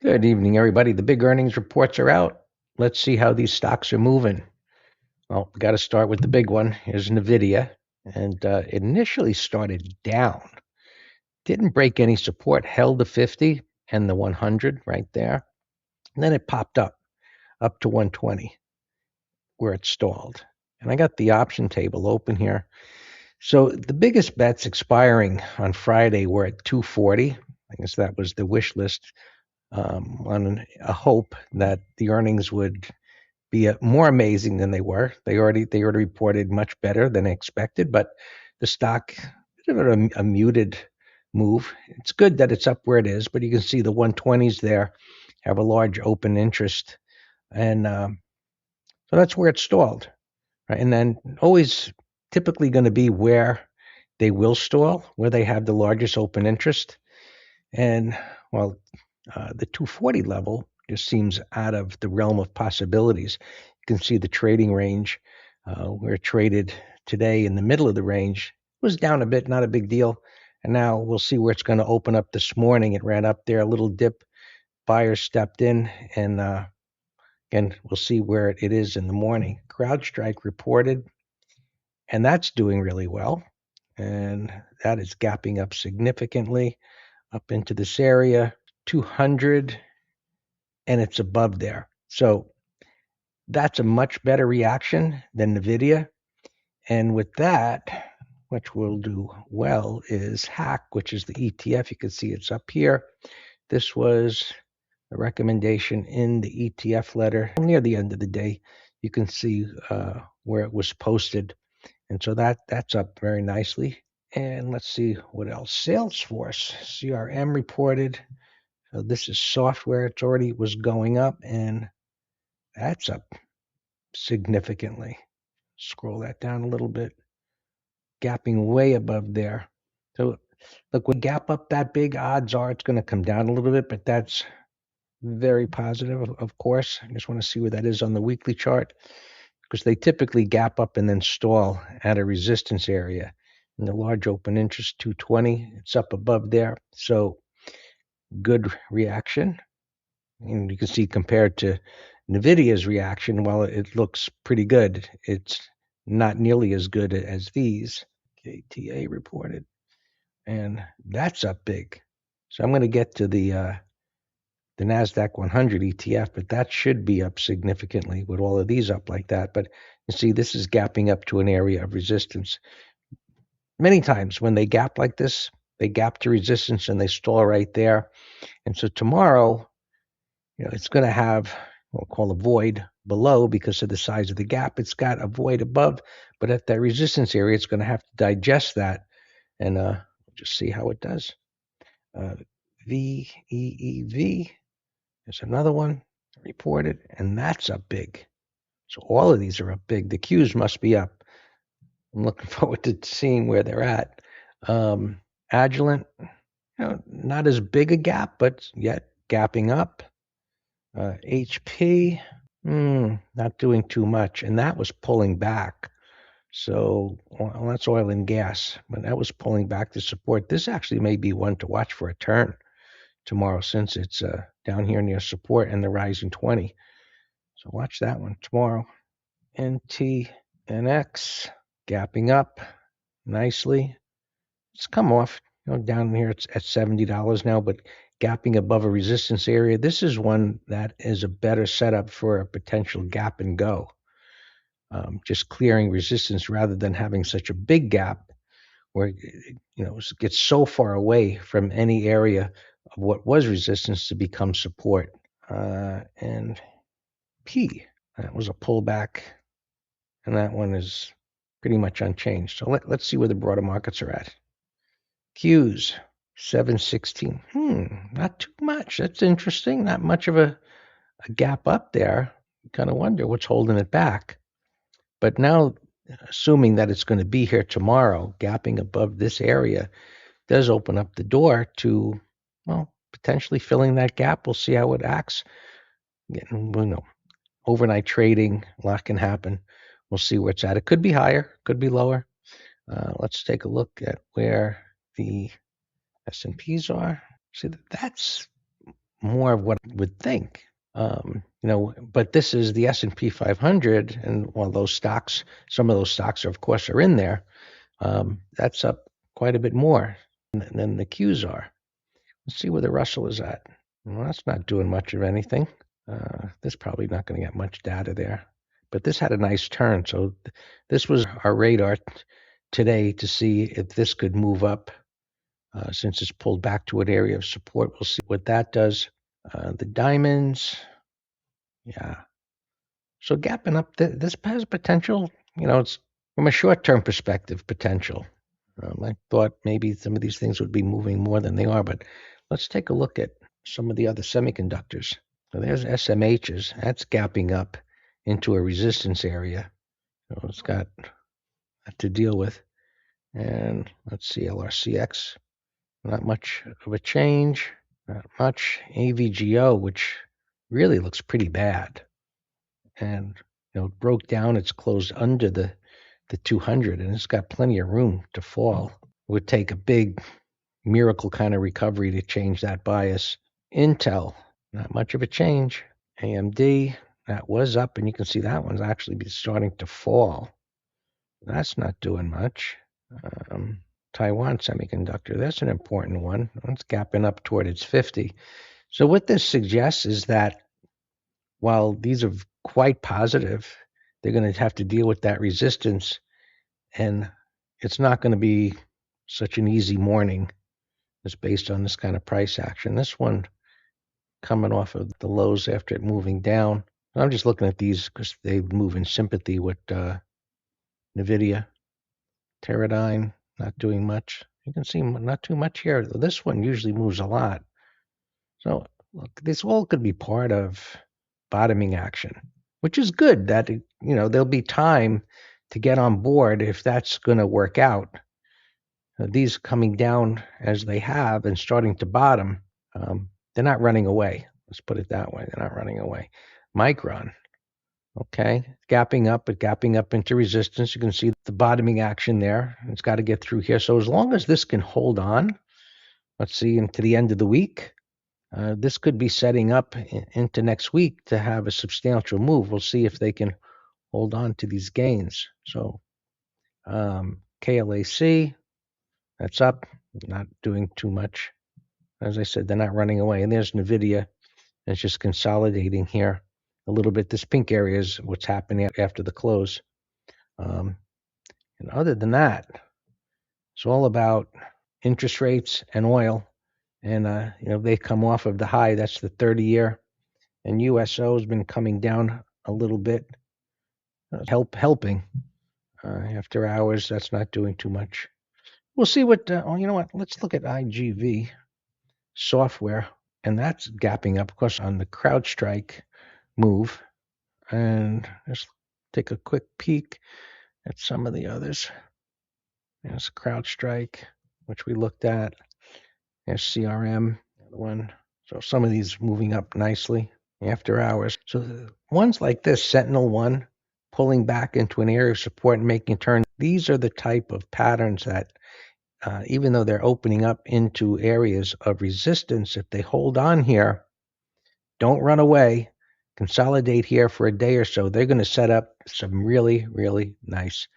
Good evening, everybody. The big earnings reports are out. Let's see how these stocks are moving. Well, we got to start with the big one. Here's Nvidia, and it initially started down. Didn't break any support, held the 50 and the 100 right there. And then it popped up to 120, where it stalled. And I got the option table open here. So the biggest bets expiring on Friday were at 240. I guess that was the wish list on a hope that the earnings would be more amazing than they were. They already reported much better than expected, but the stock bit of a muted move. It's good that it's up where it is, but you can see the 120s there have a large open interest, and so that's where it stalled. Right? And then always typically going to be where they will stall, where they have the largest open interest, and well, the 240 level just seems out of the realm of possibilities. You can see the trading range where it traded today in the middle of the range. It was down a bit, not a big deal. And now we'll see where it's going to open up this morning. It ran up there, a little dip. Buyers stepped in, and again, we'll see where it is in the morning. CrowdStrike reported, and that's doing really well. And that is gapping up significantly up into this area, 200, and it's above there. So that's a much better reaction than Nvidia. And with that, which will do well is Hack, which is the ETF. You can see it's up here. This was a recommendation in the ETF letter. Near the end of the day, you can see where it was posted. And so that's up very nicely. And let's see what else. Salesforce, CRM reported. So this is software. It's already was going up, and that's up significantly. Scroll that down a little bit. Gapping way above there. So look, when gap up that big, odds are it's going to come down a little bit, but that's very positive, of course. I just want to see where that is on the weekly chart, because they typically gap up and then stall at a resistance area. And the large open interest 220, it's up above there. So good reaction. And you can see compared to Nvidia's reaction, while it looks pretty good, it's not nearly as good as these. KTA reported, and that's up big. So I'm going to get to the Nasdaq 100 ETF, but that should be up significantly with all of these up like that. But you see, this is gapping up to an area of resistance. Many times when they gap like this, they gap to resistance and they stall right there. And so tomorrow, it's going to have what we'll call a void below because of the size of the gap. It's got a void above, but at that resistance area, it's going to have to digest that, and just see how it does. VEEV is another one reported, and that's up big. So all of these are up big. The Qs must be up. I'm looking forward to seeing where they're at. Agilent, not as big a gap, but yet gapping up. HP, not doing too much, and that was pulling back. So well, that's oil and gas, but that was pulling back to support. This actually may be one to watch for a turn tomorrow, since it's down here near support and the rising 20. So watch that one tomorrow. NTNX gapping up nicely. It's come off, down here it's at $70 now, but gapping above a resistance area. This is one that is a better setup for a potential gap and go. Just clearing resistance rather than having such a big gap where it gets so far away from any area of what was resistance to become support. And P, that was a pullback, and that one is pretty much unchanged. So let's see where the broader markets are at. Qs, 716. Not too much. That's interesting. Not much of a gap up there. You kind of wonder what's holding it back. But now, assuming that it's going to be here tomorrow, gapping above this area does open up the door to, potentially filling that gap. We'll see how it acts. Overnight trading, a lot can happen. We'll see where it's at. It could be higher, could be lower. Let's take a look at where the S&Ps are. See, that's more of what I would think. But this is the S&P 500, and while those stocks, some of those stocks, of course, are in there, that's up quite a bit more than the Qs are. Let's see where the Russell is at. Well, that's not doing much of anything. This probably not going to get much data there. But this had a nice turn. So this was our radar today to see if this could move up. Since it's pulled back to an area of support, we'll see what that does. The diamonds, yeah. So gapping up, this has potential. It's from a short-term perspective, potential. I thought maybe some of these things would be moving more than they are, but let's take a look at some of the other semiconductors. So there's SMHs. That's gapping up into a resistance area. So it's got to deal with. And let's see, LRCX. Not much of a change. Not much. AVGO, which really looks pretty bad. And it broke down. It's closed under the 200, and it's got plenty of room to fall. It would take a big miracle kind of recovery to change that bias. Intel, not much of a change. AMD, that was up, and you can see that one's actually starting to fall. That's not doing much. Taiwan Semiconductor, that's an important one. It's gapping up toward its 50. So what this suggests is that while these are quite positive, they're going to have to deal with that resistance, and it's not going to be such an easy morning. It's based on this kind of price action. This one coming off of the lows after it moving down. I'm just looking at these because they move in sympathy with Nvidia. Teradyne, not doing much. You can see not too much here. This one usually moves a lot. So look, this all could be part of bottoming action, which is good that, there'll be time to get on board if that's going to work out. These coming down as they have and starting to bottom, they're not running away. Let's put it that way. They're not running away. Micron, okay, gapping up, but gapping up into resistance. You can see the bottoming action there. It's got to get through here. So as long as this can hold on, let's see, into the end of the week, this could be setting up into next week to have a substantial move. We'll see if they can hold on to these gains. So KLAC, that's up, not doing too much. As I said, they're not running away. And there's Nvidia. It's just consolidating here a little bit. This pink area is what's happening after the close. And other than that, it's all about interest rates and oil. And, they come off of the high. That's the 30-year. And USO has been coming down a little bit, helping. After hours, that's not doing too much. We'll see what, you know what, let's look at IGV software. And that's gapping up, of course, on the CrowdStrike move. And let's take a quick peek at some of the others. There's CrowdStrike, which we looked at. There's CRM, the one. So some of these moving up nicely after hours. So ones like this, Sentinel-1, pulling back into an area of support and making a turn. These are the type of patterns that, even though they're opening up into areas of resistance, if they hold on here, don't run away, consolidate here for a day or so, they're going to set up some really, really nice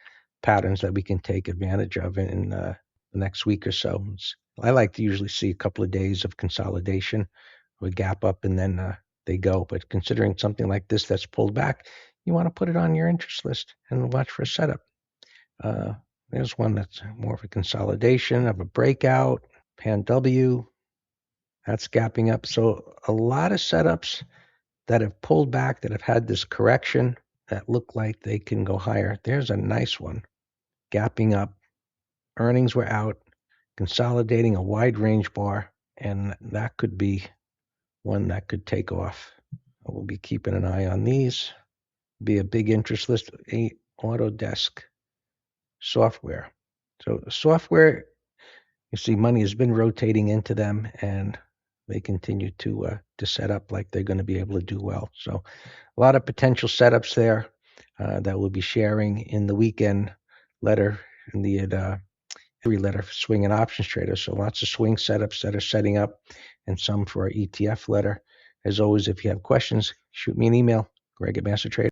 patterns that we can take advantage of in the next week or so. I like to usually see a couple of days of consolidation, a gap up, and then they go. But considering something like this that's pulled back, you want to put it on your interest list and watch for a setup. There's one that's more of a consolidation of a breakout. PanW, that's gapping up. So a lot of setups that have pulled back, that have had this correction, that look like they can go higher. There's a nice one, gapping up. Earnings were out, consolidating a wide range bar, and that could be one that could take off. We'll be keeping an eye on these. Be a big interest list. Autodesk software. So software, you see money has been rotating into them, and they continue to set up like they're going to be able to do well. So a lot of potential setups there that we'll be sharing in the weekend letter in the letter for swing and options traders. So lots of swing setups that are setting up and some for our ETF letter. As always, if you have questions, shoot me an email, Greg at Master Trader.